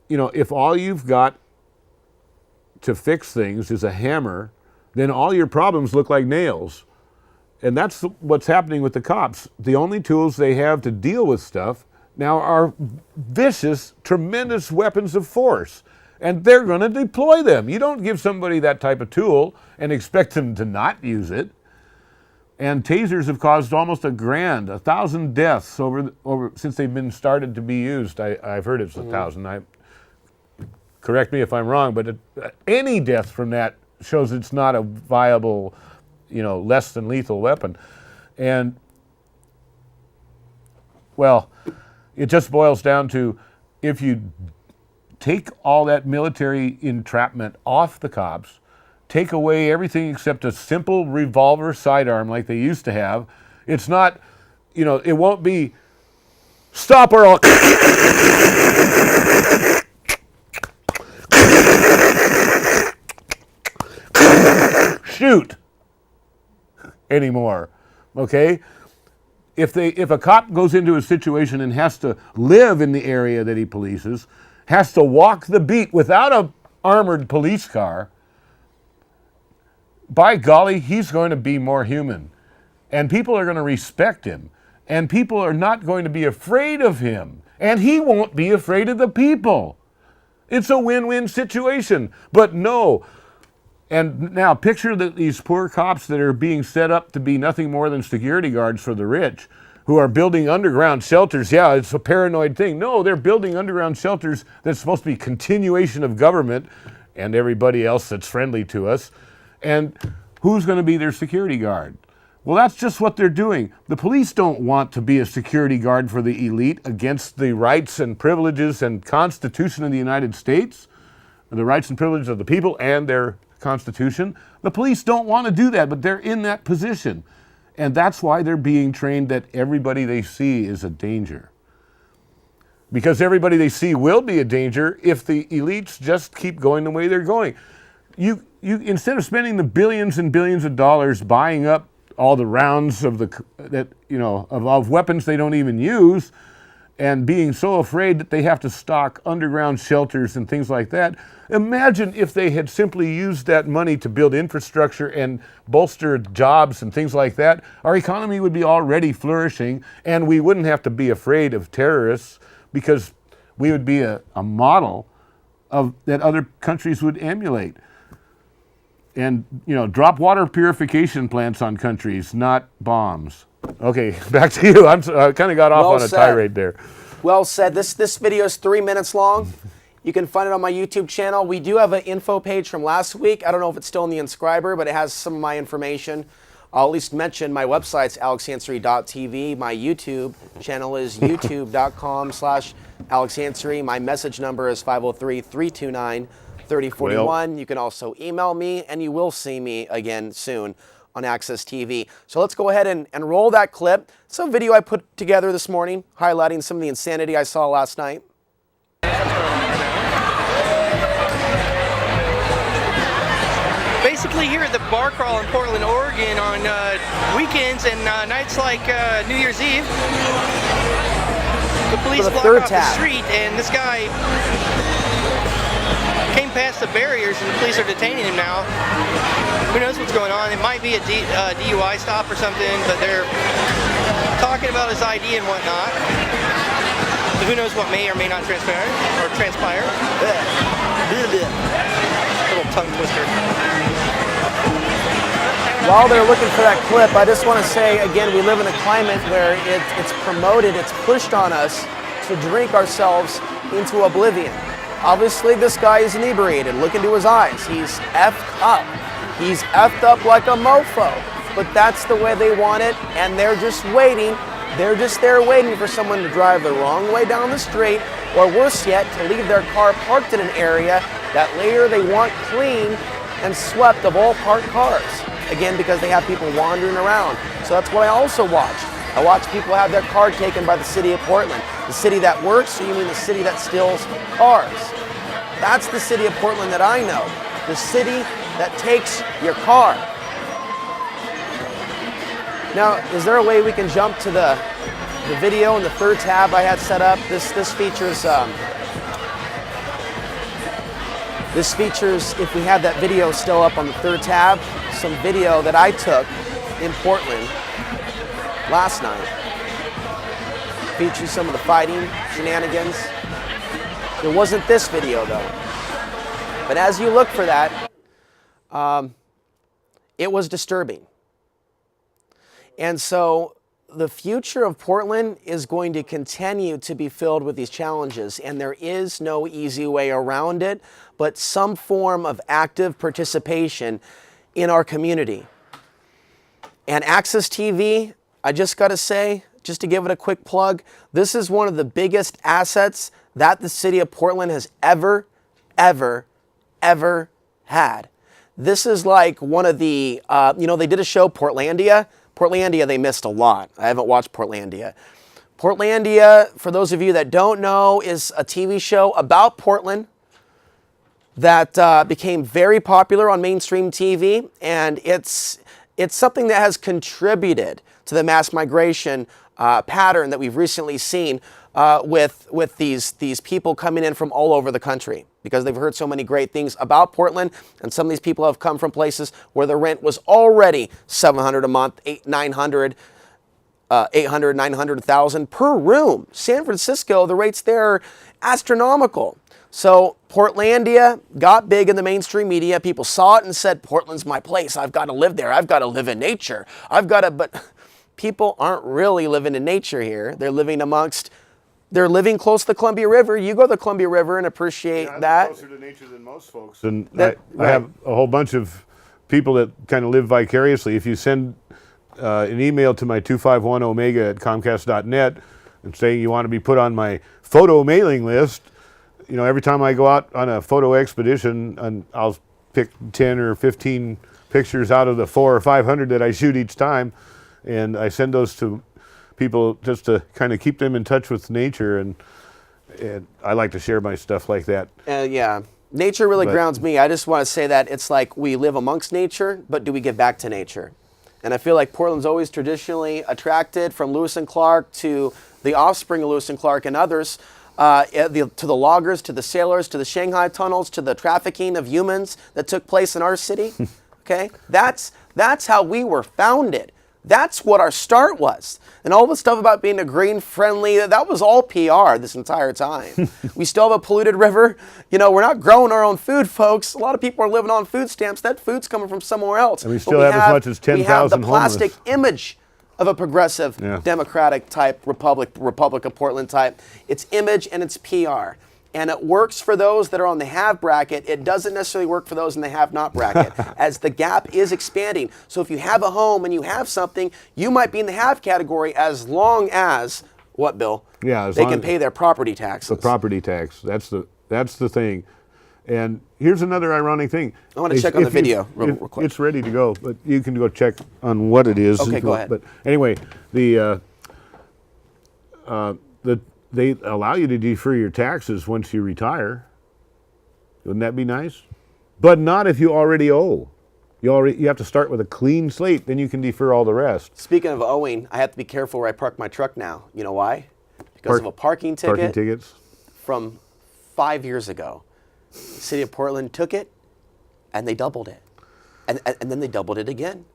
you know, if all you've got to fix things is a hammer, then all your problems look like nails. And that's what's happening with the cops. The only tools they have to deal with stuff now are vicious, tremendous weapons of force. And they're going to deploy them. You don't give somebody that type of tool and expect them to not use it. And tasers have caused almost 1,000 deaths over since they've been started to be used. I've heard it's 1,000. Correct me if I'm wrong, but any death from that shows it's not a viable, you know, less than lethal weapon. And, well, it just boils down to, if you take all that military entrapment off the cops, take away everything except a simple revolver sidearm like they used to have, it's not, you know, it won't be stop or I'll shoot anymore, okay? If a cop goes into a situation and has to live in the area that he polices, has to walk the beat without a armored police car, by golly, he's going to be more human. And people are going to respect him. And people are not going to be afraid of him. And he won't be afraid of the people. It's a win-win situation. But no. And now picture these poor cops that are being set up to be nothing more than security guards for the rich. who are building underground shelters. Yeah, it's a paranoid thing. No, they're building underground shelters that's supposed to be continuation of government and everybody else that's friendly to us. And who's going to be their security guard? Well, that's just what they're doing. The police don't want to be a security guard for the elite against the rights and privileges and Constitution of the United States, the rights and privileges of the people and their Constitution. The police don't want to do that, but they're in that position. And that's why they're being trained that everybody they see is a danger. Because everybody they see will be a danger if the elites just keep going the way they're going. You instead of spending the billions and billions of dollars buying up all the rounds of of weapons they don't even use, and being so afraid that they have to stock underground shelters and things like that. Imagine if they had simply used that money to build infrastructure and bolster jobs and things like that. Our economy would be already flourishing, and we wouldn't have to be afraid of terrorists because we would be a model that other countries would emulate. And, drop water purification plants on countries, not bombs. Okay, back to you. I kind of got off on a tirade there. Well said. This video is 3 minutes long. You can find it on my YouTube channel. We do have an info page from last week. I don't know if it's still in the inscriber, but it has some of my information. I'll at least mention my website's alexansary.tv. My YouTube channel is youtube.com/alexansary. My message number is 503-329-3041. You can also email me, and you will see me again soon on Access TV. So let's go ahead and roll that clip. It's a video I put together this morning highlighting some of the insanity I saw last night. Basically here at the bar crawl in Portland, Oregon on weekends and nights like New Year's Eve, the police block off the street and this guy came past the barriers and the police are detaining him now. Who knows what's going on? It might be a DUI stop or something, but they're talking about his ID and whatnot. So who knows what may or may not transpire. Little tongue twister. While they're looking for that clip, I just want to say, again, we live in a climate where it's promoted, it's pushed on us to drink ourselves into oblivion. Obviously, this guy is inebriated. Look into his eyes. He's effed up. He's effed up like a mofo. But that's the way they want it, and they're just waiting. They're just there waiting for someone to drive the wrong way down the street, or worse yet, to leave their car parked in an area that later they want clean and swept of all parked cars. Again, because they have people wandering around. So that's what I also watch. I watch people have their car taken by the city of Portland. The city that works, or you mean the city that steals cars? That's the city of Portland that I know. The city that takes your car. Now, is there a way we can jump to the video in the third tab I had set up? This features, if we have that video still up on the third tab, some video that I took in Portland last night. Features some of the fighting shenanigans. There wasn't this video though. But as you look for that, it was disturbing. And so the future of Portland is going to continue to be filled with these challenges, and there is no easy way around it, but some form of active participation in our community. And Access TV, I just got to say, just to give it a quick plug, this is one of the biggest assets that the city of Portland has ever had. This is like one of the, they did a show, Portlandia. Portlandia, they missed a lot. I haven't watched Portlandia. Portlandia, for those of you that don't know, is a TV show about Portland that became very popular on mainstream TV, and it's something that has contributed to the mass migration pattern that we've recently seen with these people coming in from all over the country, because they've heard so many great things about Portland, and some of these people have come from places where the rent was already $700 a month, $800, $900,000 per room. San Francisco, the rates there are astronomical. So Portlandia got big in the mainstream media. People saw it and said, Portland's my place. I've got to live there. I've got to live in nature. But people aren't really living in nature here. They're living close to the Columbia River. You go to the Columbia River and appreciate that. I'm closer to nature than most folks. And That- I have a whole bunch of people that kind of live vicariously. If you send an email to my 251omega@comcast.net and saying you want to be put on my photo mailing list, you know, every time I go out on a photo expedition, and I'll pick 10 or 15 pictures out of the 400 or 500 that I shoot each time, and I send those to people just to kind of keep them in touch with nature, and I like to share my stuff like that. Yeah, nature really grounds me. I just want to say that it's like we live amongst nature, but do we give back to nature? And I feel like Portland's always traditionally attracted, from Lewis and Clark to the offspring of Lewis and Clark and others, to the loggers, to the sailors, to the Shanghai tunnels, to the trafficking of humans that took place in our city. Okay, that's how we were founded. That's what our start was. And all the stuff about being a green friendly, that was all PR this entire time. We still have a polluted river. You know, we're not growing our own food, folks. A lot of people are living on food stamps. That food's coming from somewhere else. And we still have as much as 10,000 We have the plastic homeless. image of a progressive, democratic type Republic of Portland type. It's image and it's PR. And it works for those that are on the have bracket. It doesn't necessarily work for those in the have not bracket, as the gap is expanding. So if you have a home and you have something, you might be in the have category, as long as, what, Bill? Yeah, as they long can as pay their property taxes. The property tax. That's the thing. And here's another ironic thing. I want to check on the video real quick. It's ready to go, but you can go check on what it is. Okay, go ahead. But anyway, they allow you to defer your taxes once you retire. Wouldn't that be nice? But not if you already owe. You have to start with a clean slate, then you can defer all the rest. Speaking of owing, I have to be careful where I park my truck now. You know why? Because of a parking ticket. Parking tickets. From 5 years ago. The city of Portland took it, and they doubled it. And then they doubled it again.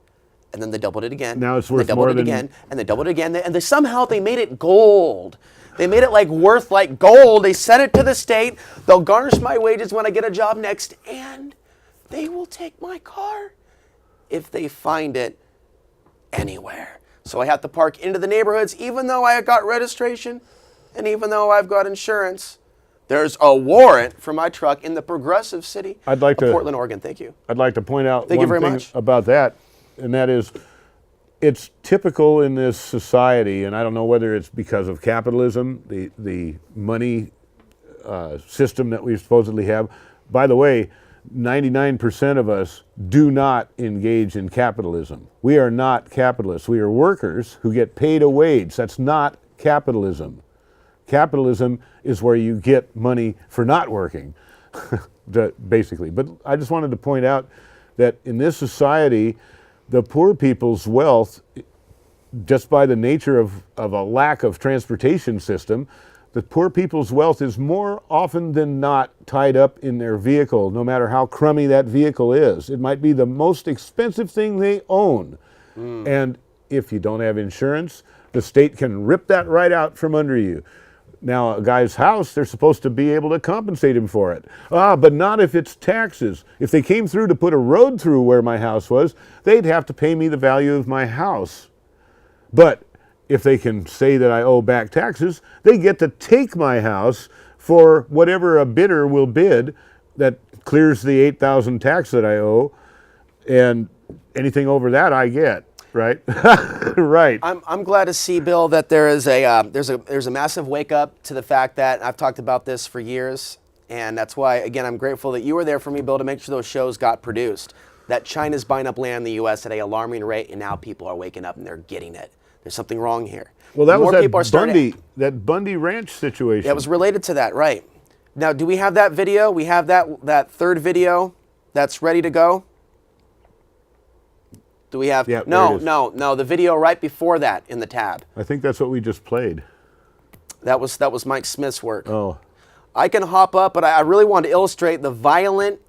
And then they doubled it again. Now it's worth they doubled more it than... again, and they doubled it again. And somehow they made it gold. They made it like worth like gold. They sent it to the state. They'll garnish my wages when I get a job next, and they will take my car if they find it anywhere. So I have to park into the neighborhoods, even though I got registration and even though I've got insurance. There's a warrant for my truck in the progressive city of Portland, Oregon. Thank you. I'd like to point out Thank you very one thing much. about that, and that is, it's typical in this society, and I don't know whether it's because of capitalism, the money system that we supposedly have. By the way, 99% of us do not engage in capitalism. We are not capitalists. We are workers who get paid a wage. That's not capitalism. Capitalism is where you get money for not working, basically. But I just wanted to point out that in this society, the poor people's wealth, just by the nature of a lack of transportation system, the poor people's wealth is more often than not tied up in their vehicle, no matter how crummy that vehicle is. It might be the most expensive thing they own. And if you don't have insurance, the state can rip that right out from under you. Now, a guy's house, they're supposed to be able to compensate him for it. But not if it's taxes. If they came through to put a road through where my house was, they'd have to pay me the value of my house. But if they can say that I owe back taxes, they get to take my house for whatever a bidder will bid that clears the $8,000 tax that I owe, and anything over that I get. Right, right. I'm glad to see, Bill, that there is there's a massive wake up to the fact that I've talked about this for years, and that's why, again, I'm grateful that you were there for me, Bill, to make sure those shows got produced. That China's buying up land in the U.S. at an alarming rate, and now people are waking up and they're getting it. There's something wrong here. Well, that was that Bundy Ranch situation. That was related to that, right? Now, do we have that video? We have that third video that's ready to go. Do we have? Yeah, no. The video right before that in the tab. I think that's what we just played. That was Mike Smith's work. Oh. I can hop up, but I really want to illustrate the violent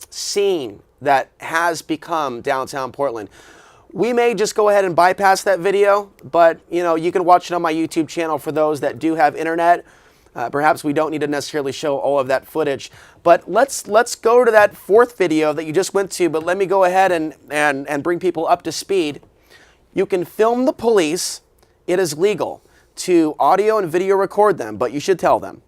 scene that has become downtown Portland. We may just go ahead and bypass that video, but you can watch it on my YouTube channel for those that do have internet. Perhaps we don't need to necessarily show all of that footage, but let's go to that fourth video that you just went to. But let me go ahead and bring people up to speed. You can film the police. It is legal to audio and video record them, but you should tell them.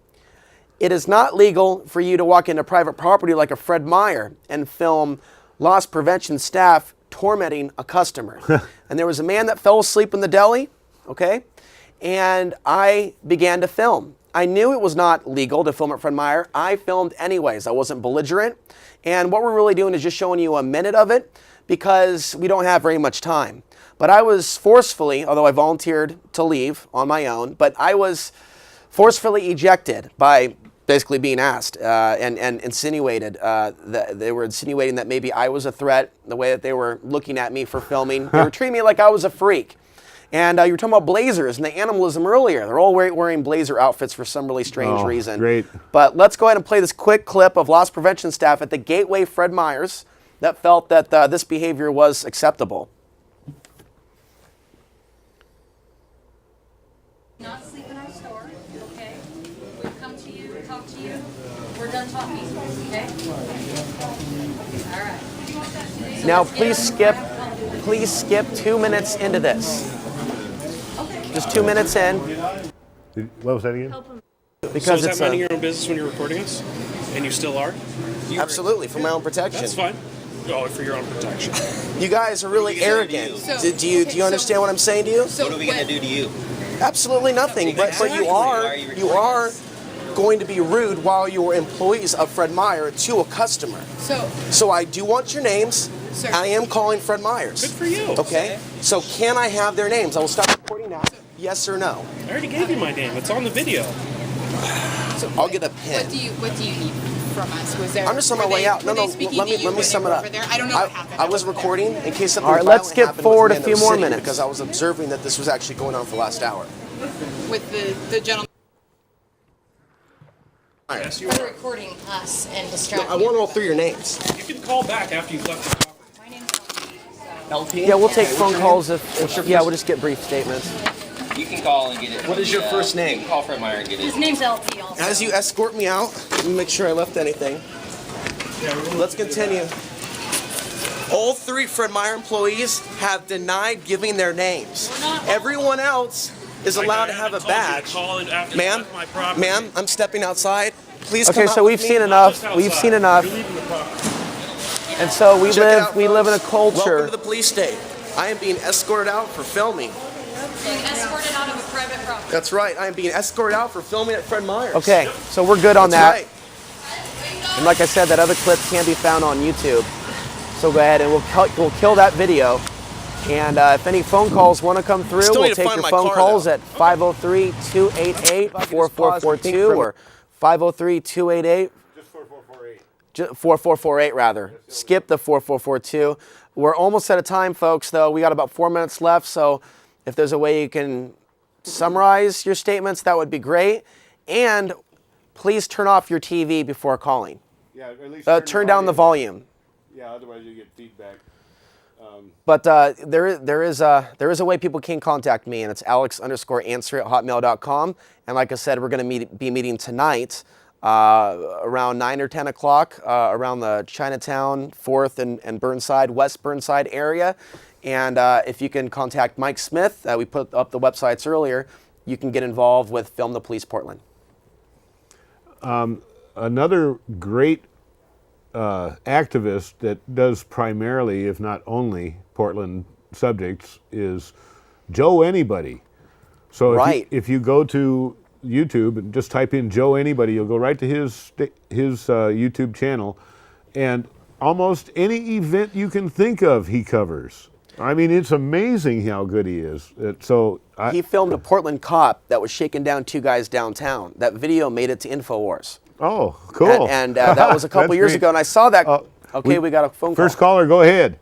It is not legal for you to walk into private property like a Fred Meyer and film loss prevention staff tormenting a customer. And there was a man that fell asleep in the deli, okay? And I began to film. I knew it was not legal to film at Fred Meyer. I filmed anyways. I wasn't belligerent. And what we're really doing is just showing you a minute of it because we don't have very much time. But I was forcefully, although I volunteered to leave on my own, but I was forcefully ejected by basically being asked and insinuated. They were insinuating that maybe I was a threat, the way that they were looking at me for filming. They were treating me like I was a freak. And you were talking about blazers and the animalism earlier. They're all wearing blazer outfits for some really strange reason. Great. But let's go ahead and play this quick clip of loss prevention staff at the Gateway Fred Meyers that felt that this behavior was acceptable. Not sleep in our store, okay? We've come to you, talk to you. We're done talking, okay? All right. Now please skip 2 minutes into this. Just 2 minutes in. What was that again? Because so is it's that minding your own business when you're recording us? And you still are? Absolutely, for my own protection. That's fine. Oh, for your own protection. You guys are really arrogant. Do you understand what I'm saying to you? So what are we going to do to you? Absolutely nothing. But you are going to be rude while you are employees of Fred Meyer to a customer. So I do want your names. Sir. I am calling Fred Meyers. Good for you. Okay. So can I have their names? I will stop recording now. Yes or no? I already gave you my name. It's on the video. So I'll get a pen. What do you need from us? Was there? I'm just on my way out. No. Let me sum it up. I don't know what happened. I was recording in case something. All right. Let's skip forward a few more minutes because I was observing that this was actually going on for the last hour. With the gentleman. Yes, you You're are. recording us and distracting. I want all three your names. You can call back after you've left the property. My name's LP? Yeah, we'll take phone calls if we'll just get brief statements. You can call and get it. What is your first name? You can call Fred Meyer and get it. His name's LP also. As you escort me out, let me make sure I left anything. Let's continue. All three Fred Meyer employees have denied giving their names. Everyone else is allowed to have a badge. Ma'am, I'm stepping outside. Please come out. Okay, so we've seen enough. We've seen enough. And so we live in a culture. Welcome to the police state. I am being escorted out for filming. Being escorted out of a private property. That's right. I am being escorted out for filming at Fred Meyer's. Okay, so we're good on that. Right. And like I said, that other clip can be found on YouTube. So go ahead and we'll kill that video. And if any phone calls want to come through, we'll take your phone calls at 503-288-4442 or 503-288. Just 4448. 4448 rather. Skip the 4442. We're almost out of time, folks, though. We got about 4 minutes left, so if there's a way you can summarize your statements, that would be great. And please turn off your TV before calling. Yeah, at least turn down the volume. Yeah, otherwise you get feedback. But there is a way people can contact me, and it's alex_ansary@hotmail.com. And like I said, we're going to be meeting tonight around 9 or 10 o'clock around the Chinatown, 4th and Burnside, West Burnside area. And if you can contact Mike Smith, we put up the websites earlier, you can get involved with Film the Police Portland. Another great activist that does primarily, if not only, Portland subjects is Joe Anybody. So if you go to YouTube and just type in Joe Anybody, you'll go right to his YouTube channel, and almost any event you can think of, he covers. I mean, it's amazing how good he is. He filmed a Portland cop that was shaking down two guys downtown. That video made it to InfoWars. Oh, cool. And that was a couple years ago, and I saw that. Okay, we got a phone call. First caller, go ahead.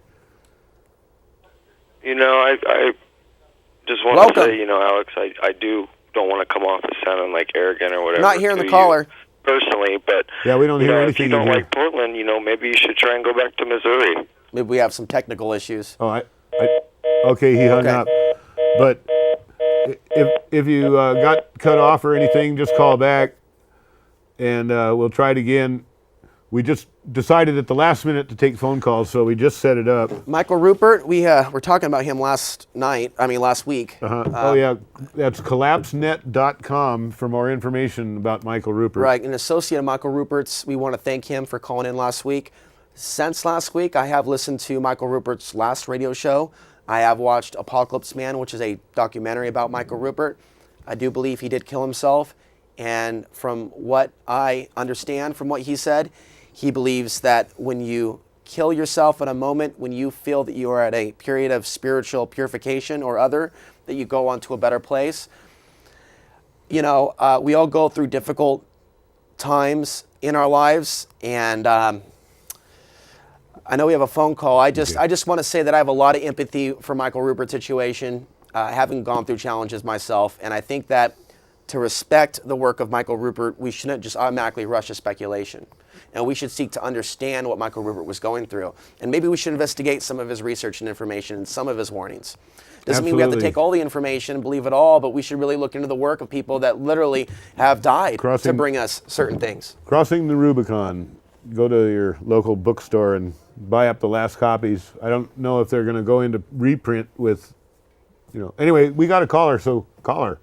You know, I just want to say, you know, Alex, I don't want to come off as sounding like arrogant or whatever. Not hearing the caller. Personally, but yeah, we don't hear anything. If you don't like Portland, you know, maybe you should try and go back to Missouri. Maybe we have some technical issues. Oh, okay, he hung up. But if you got cut off or anything, just call back, and we'll try it again. we just decided at the last minute to take phone calls, so we just set it up. Michael Rupert, we were talking about him last week. Oh yeah, that's collapsenet.com for more information about Michael Rupert. Right, an associate of Michael Rupert's. We want to thank him for calling in last week. Since last week, I have listened to Michael Rupert's last radio show. I have watched Apocalypse Man, which is a documentary about Michael Rupert. I do believe he did kill himself, and from what I understand from what he said, he believes that when you kill yourself in a moment, when you feel that you are at a period of spiritual purification or other, that you go on to a better place. You know, we all go through difficult times in our lives, and I know we have a phone call. I just want to say that I have a lot of empathy for Michael Rupert's situation, having gone through challenges myself, and I think that to respect the work of Michael Rupert, we shouldn't just automatically rush to speculation. And we should seek to understand what Michael Rupert was going through. And maybe we should investigate some of his research and information and some of his warnings. Doesn't mean we have to take all the information and believe it all, but we should really look into the work of people that literally have died to bring us certain things. Crossing the Rubicon. Go to your local bookstore and buy up the last copies. I don't know if they're going to go into reprint with, Anyway, we got a caller, so caller.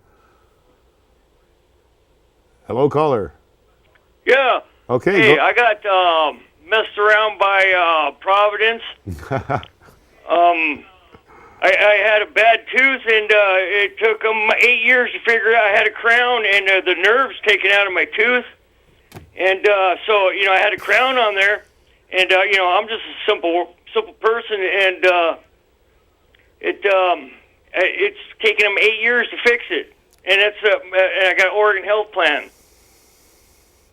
Hello, caller. Yeah. Okay. Hey, I got messed around by Providence. I had a bad tooth, and it took them 8 years to figure out I had a crown and the nerves taken out of my tooth. And so, I had a crown on there, and I'm just a simple person, and it's taken them 8 years to fix it, and and I got an Oregon Health Plan.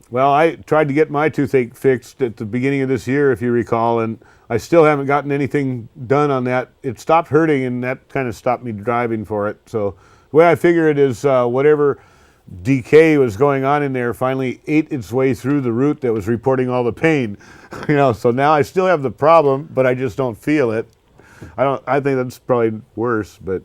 Well, I tried to get my toothache fixed at the beginning of this year, if you recall, and I still haven't gotten anything done on that. It stopped hurting, and that kind of stopped me driving for it. So the way I figure it is whatever decay was going on in there finally ate its way through the root that was reporting all the pain. So now I still have the problem, but I just don't feel it. I think that's probably worse, but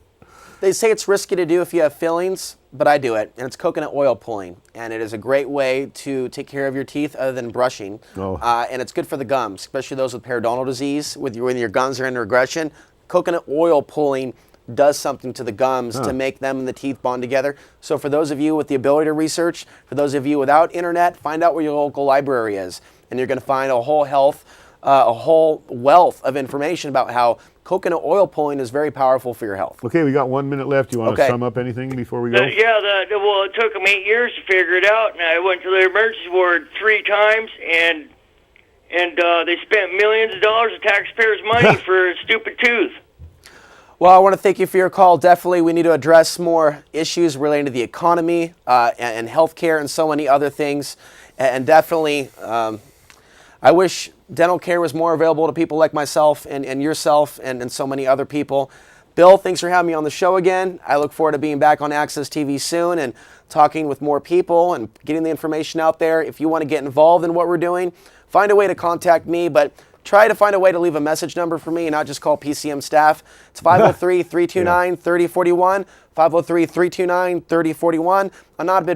they say it's risky to do if you have fillings, but I do it, and it's coconut oil pulling, and it is a great way to take care of your teeth other than brushing. And it's good for the gums, especially those with periodontal disease, when your gums are in regression. Coconut oil pulling does something to the gums to make them and the teeth bond together. So for those of you with the ability to research, for those of you without internet, find out where your local library is, and you're going to find a whole wealth of information about how coconut oil pulling is very powerful for your health. Okay, we got 1 minute left. You want to sum up anything before we go? Well, it took them 8 years to figure it out, and I went to the emergency ward 3 times, and they spent millions of dollars of taxpayers' money for a stupid tooth. Well, I want to thank you for your call. Definitely, we need to address more issues relating to the economy and healthcare and so many other things. And definitely, I wish dental care was more available to people like myself and yourself and so many other people. Bill, thanks for having me on the show again. I look forward to being back on Access TV soon and talking with more people and getting the information out there. If you want to get involved in what we're doing, find a way to contact me, but try to find a way to leave a message number for me and not just call PCM staff. It's 503-329-3041, 503-329-3041. I'm not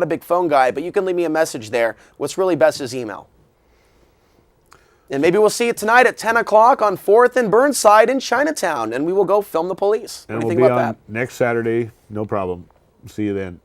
a big phone guy, but you can leave me a message there. What's really best is email. And maybe we'll see you tonight at 10 o'clock on 4th and Burnside in Chinatown, and we will go film the police. And what do you we'll think be about on that? next Saturday. No problem. See you then.